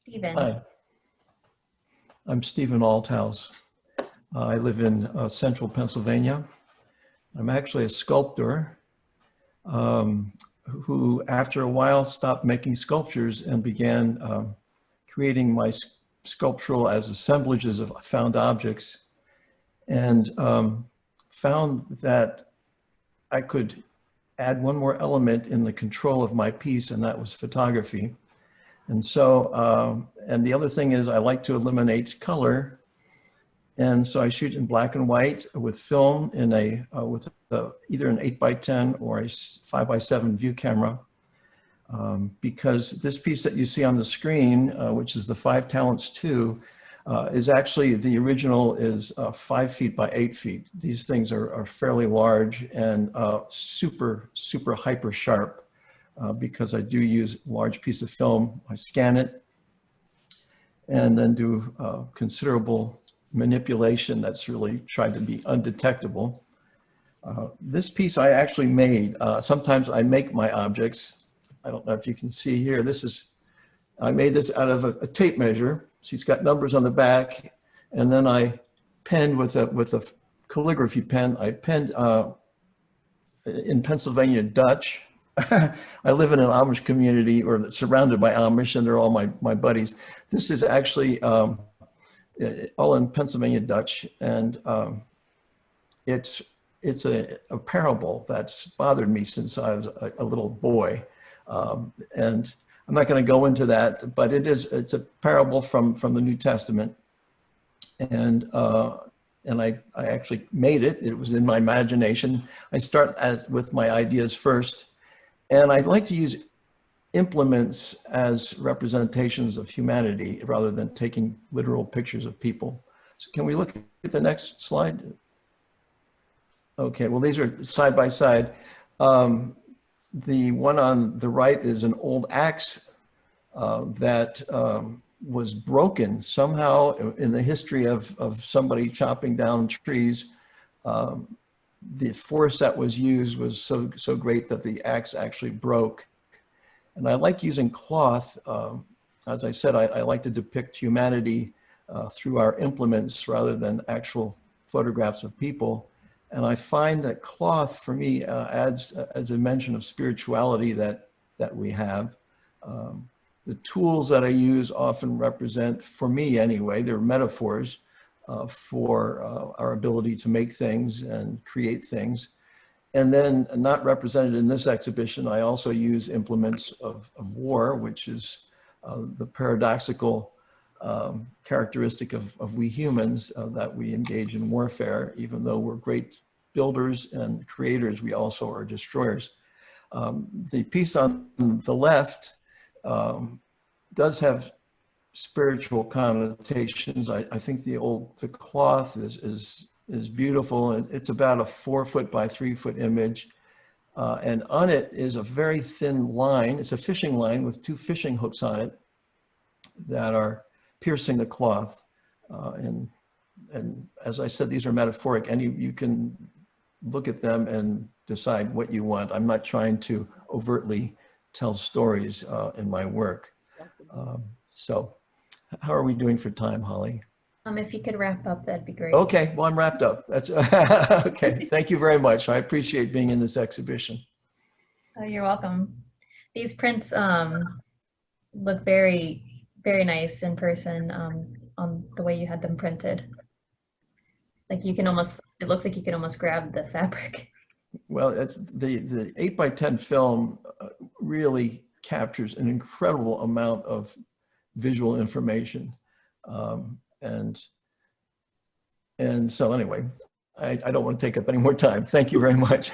Stephen. Hi, I'm Stephen Althouse. I live in central Pennsylvania. I'm actually a sculptor who, after a while, stopped making sculptures and began creating my sculptural as assemblages of found objects, and found that I could add one more element in the control of my piece, and that was photography. And so, and the other thing is I like to eliminate color. And so I shoot in black and white with film in either an 8x10 or a 5x7 view camera. Because this piece that you see on the screen, which is the 5 Talents 2, is actually, the original is 5 feet by 8 feet. These things are fairly large and super hyper sharp. Because I do use a large piece of film. I scan it and then do considerable manipulation that's really tried to be undetectable. This piece I actually made. Sometimes I make my objects. I don't know if you can see here. I made this out of a tape measure. So it's got numbers on the back, and then I penned with a calligraphy pen. I penned in Pennsylvania Dutch. I live in an Amish community, or surrounded by Amish, and they're all my buddies. This is actually all in Pennsylvania Dutch, and it's a parable that's bothered me since I was a little boy, and I'm not going to go into that, but it's a parable from the New Testament, and I actually made it. It was in my imagination. I start with my ideas first. And I'd like to use implements as representations of humanity rather than taking literal pictures of people. So can we look at the next slide? Okay, well, these are side by side. The one on the right is an old axe that was broken somehow in the history of somebody chopping down trees. The force that was used was so great that the axe actually broke. And I like using cloth. As I said, I like to depict humanity through our implements rather than actual photographs of people. And I find that cloth, for me, adds a dimension of spirituality that we have. The tools that I use often represent, for me anyway, they're metaphors for our ability to make things and create things. And then, not represented in this exhibition, I also use implements of war, which is the paradoxical characteristic of we humans, that we engage in warfare. Even though we're great builders and creators, we also are destroyers. The piece on the left does have spiritual connotations. I think the cloth is beautiful. It's about a 4 foot by 3 foot image. And on it is a very thin line. It's a fishing line with 2 fishing hooks on it that are piercing the cloth. And as I said, these are metaphoric, and you can look at them and decide what you want. I'm not trying to overtly tell stories in my work. So how are we doing for time, Holly? If you could wrap up, that'd be great. Okay, well, I'm wrapped up. That's okay. Thank you very much. I appreciate being in this exhibition. Oh, you're welcome. These prints look very, very nice in person, on the way you had them printed. Like you can almost, it looks like you can almost grab the fabric. Well, it's the 8x10 film really captures an incredible amount of visual information. And so anyway, I don't want to take up any more time. Thank you very much.